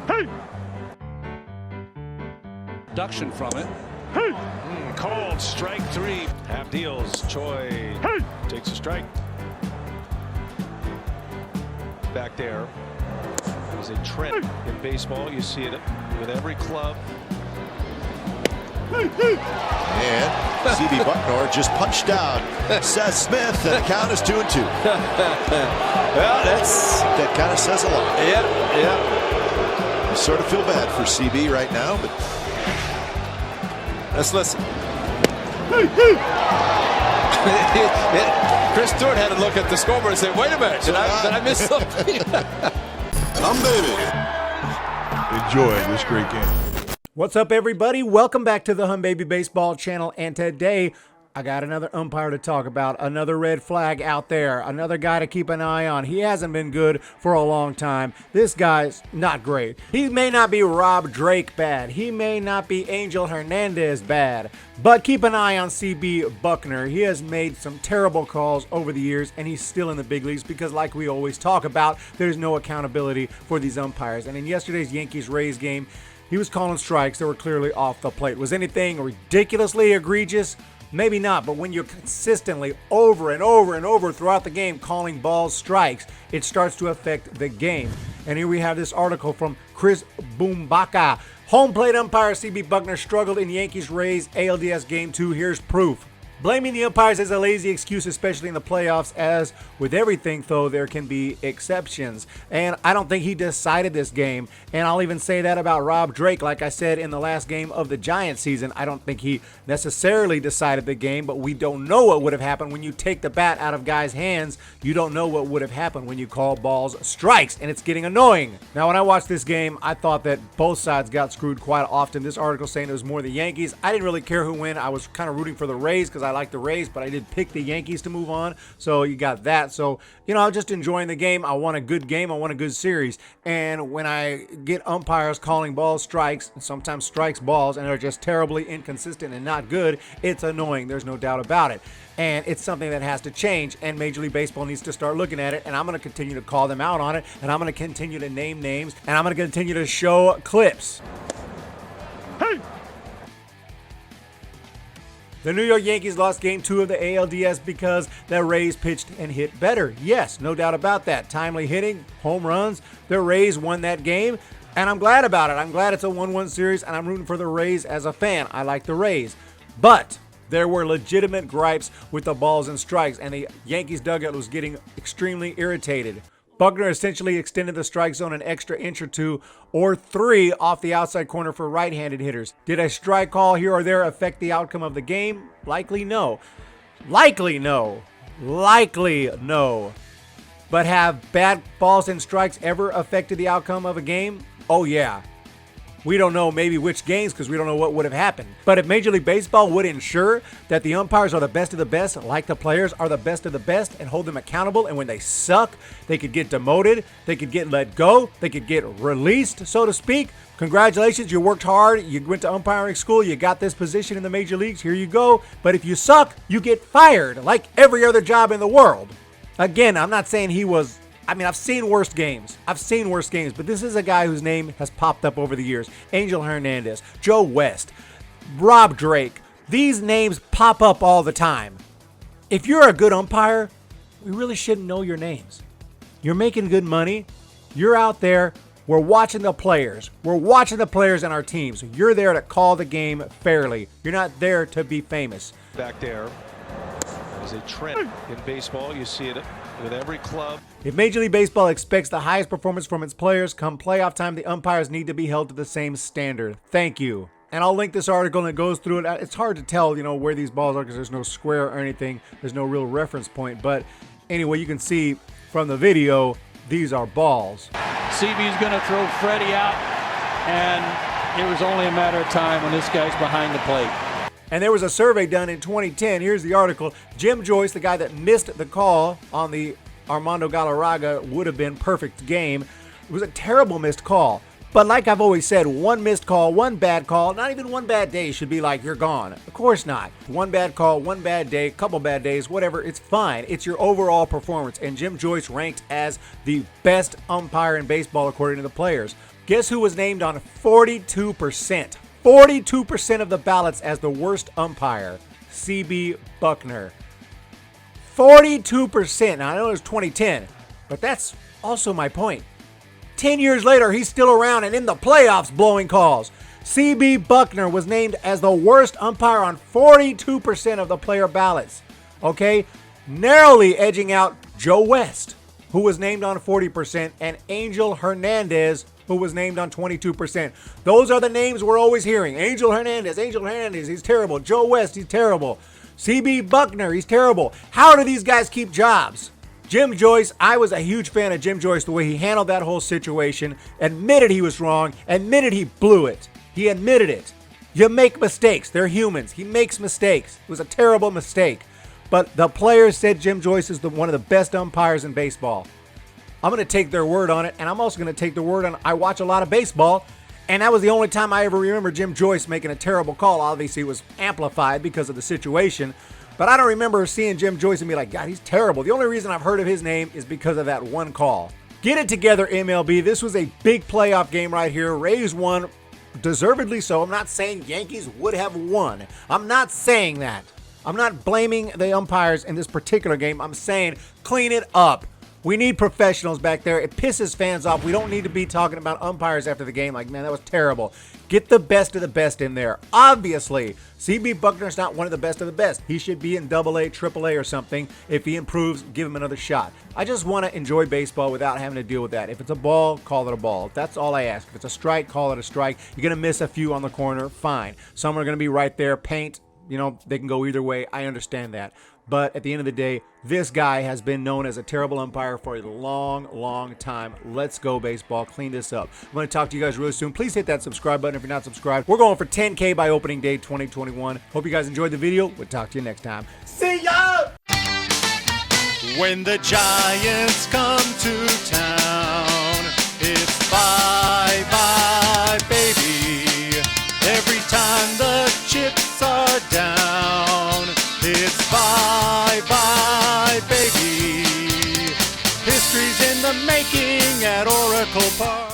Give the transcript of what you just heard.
Hey! Production from it. Hey! Called strike three. Half deals. Choi Hey! takes a strike. Back there is a trend in baseball. You see it with every club. Hey! Hey! And CB Bucknor just punched out Seth Smith, and the count is 2-2. Well, That kind of says a lot. yeah. I sort of feel bad for CB right now, but Let's listen. Hey! Hey! Chris Stewart had to look at the scoreboard and say, "Wait a minute, did I miss something?" baby. Enjoy this great game. What's up, everybody? Welcome back to the Humm Baby Baseball channel, and today I got another umpire to talk about, another red flag out there, another guy to keep an eye on. He hasn't been good for a long time. This guy's not great. He may not be Rob Drake bad. He may not be Angel Hernandez bad, but keep an eye on CB Bucknor. He has made some terrible calls over the years, and he's still in the big leagues because, like we always talk about, there's no accountability for these umpires. And in yesterday's Yankees-Rays game, he was calling strikes that were clearly off the plate. Was anything ridiculously egregious? Maybe not, but when you're consistently over and over and over throughout the game calling balls strikes, it starts to affect the game. And here we have this article from Chris Boombaka. Home plate umpire CB Bucknor struggled in Yankees-Rays ALDS Game 2. Here's proof. Blaming the umpires is a lazy excuse, especially in the playoffs. As with everything, though, there can be exceptions. And I don't think he decided this game. And I'll even say that about Rob Drake. Like I said in the last game of the Giants season, I don't think he necessarily decided the game, but we don't know what would have happened when you take the bat out of guys' hands. You don't know what would have happened when you call balls strikes, and it's getting annoying. Now, when I watched this game, I thought that both sides got screwed quite often. This article saying it was more the Yankees. I didn't really care who won. I was kind of rooting for the Rays because I like the Rays, but I did pick the Yankees to move on, so you got that. So, I'm just enjoying the game. I want a good game. I want a good series. And when I get umpires calling balls strikes, and sometimes strikes balls, and they're just terribly inconsistent and not good, it's annoying. There's no doubt about it. And it's something that has to change, and Major League Baseball needs to start looking at it, and I'm going to continue to call them out on it, and I'm going to continue to name names, and I'm going to continue to show clips. Hey! The New York Yankees lost Game 2 of the ALDS because the Rays pitched and hit better. Yes, no doubt about that. Timely hitting, home runs. The Rays won that game, and I'm glad about it. I'm glad it's a 1-1 series, and I'm rooting for the Rays as a fan. I like the Rays. But there were legitimate gripes with the balls and strikes, and the Yankees dugout was getting extremely irritated. Bucknor essentially extended the strike zone an extra inch or two or three off the outside corner for right-handed hitters. Did a strike call here or there affect the outcome of the game? Likely no. Likely no. Likely no. But have bad balls and strikes ever affected the outcome of a game? Oh yeah. We don't know maybe which games because we don't know what would have happened. But if Major League Baseball would ensure that the umpires are the best of the best, like the players are the best of the best, and hold them accountable, and when they suck, they could get demoted, they could get let go, they could get released, so to speak. Congratulations, you worked hard, you went to umpiring school, you got this position in the major leagues, here you go. But if you suck, you get fired, like every other job in the world. Again, I'm not saying I've seen worse games. But this is a guy whose name has popped up over the years. Angel Hernandez, Joe West, Rob Drake. These names pop up all the time. If you're a good umpire, we really shouldn't know your names. You're making good money. You're out there. We're watching the players. We're watching the players in our teams. You're there to call the game fairly. You're not there to be famous. Back there is a trend in baseball. You see it with every club. If Major League Baseball expects the highest performance from its players, come playoff time, the umpires need to be held to the same standard. Thank you. And I'll link this article and it goes through it. It's hard to tell, where these balls are because there's no square or anything. There's no real reference point. But anyway, you can see from the video, these are balls. CB's going to throw Freddie out, and it was only a matter of time when this guy's behind the plate. And there was a survey done in 2010. Here's the article. Jim Joyce, the guy that missed the call on the Armando Galarraga would have been perfect game. It was a terrible missed call. But like I've always said, one missed call, one bad call, not even one bad day should be like, you're gone. Of course not. One bad call, one bad day, couple bad days, whatever, it's fine. It's your overall performance. And Jim Joyce ranked as the best umpire in baseball according to the players. Guess who was named on 42%? 42% of the ballots as the worst umpire. C.B. Bucknor. 42%. Now, I know it was 2010, but that's also my point. 10 years later, he's still around and in the playoffs blowing calls. C.B. Bucknor was named as the worst umpire on 42% of the player ballots. Okay? Narrowly edging out Joe West, who was named on 40%, and Angel Hernandez, who was named on 22%. Those are the names we're always hearing. Angel Hernandez, he's terrible. Joe West, he's terrible. C.B. Bucknor, he's terrible. How do these guys keep jobs? Jim Joyce, I was a huge fan of Jim Joyce, the way he handled that whole situation, admitted he was wrong, admitted he blew it. He admitted it. You make mistakes. They're humans. He makes mistakes. It was a terrible mistake. But the players said Jim Joyce is one of the best umpires in baseball. I'm going to take their word on it, and I'm also going to take the word on I watch a lot of baseball, and that was the only time I ever remember Jim Joyce making a terrible call. Obviously, it was amplified because of the situation. But I don't remember seeing Jim Joyce and be like, God, he's terrible. The only reason I've heard of his name is because of that one call. Get it together, MLB. This was a big playoff game right here. Rays won, deservedly so. I'm not saying Yankees would have won. I'm not saying that. I'm not blaming the umpires in this particular game. I'm saying clean it up. We need professionals back there. It pisses fans off. We don't need to be talking about umpires after the game like, man, that was terrible. Get the best of the best in there. Obviously, C.B. Bucknor's not one of the best of the best. He should be in AA, AAA or something. If he improves, give him another shot. I just want to enjoy baseball without having to deal with that. If it's a ball, call it a ball. That's all I ask. If it's a strike, call it a strike. You're going to miss a few on the corner, fine. Some are going to be right there, paint. You know, they can go either way. I understand that. But at the end of the day, this guy has been known as a terrible umpire for a long, long time. Let's go, baseball. Clean this up. I'm going to talk to you guys really soon. Please hit that subscribe button if you're not subscribed. We're going for 10K by opening day 2021. Hope you guys enjoyed the video. We'll talk to you next time. See ya! When the Giants come to town, it's bye-bye, baby. Every time the chips are down, it's bye-bye, baby. History's in the making at Oracle Park.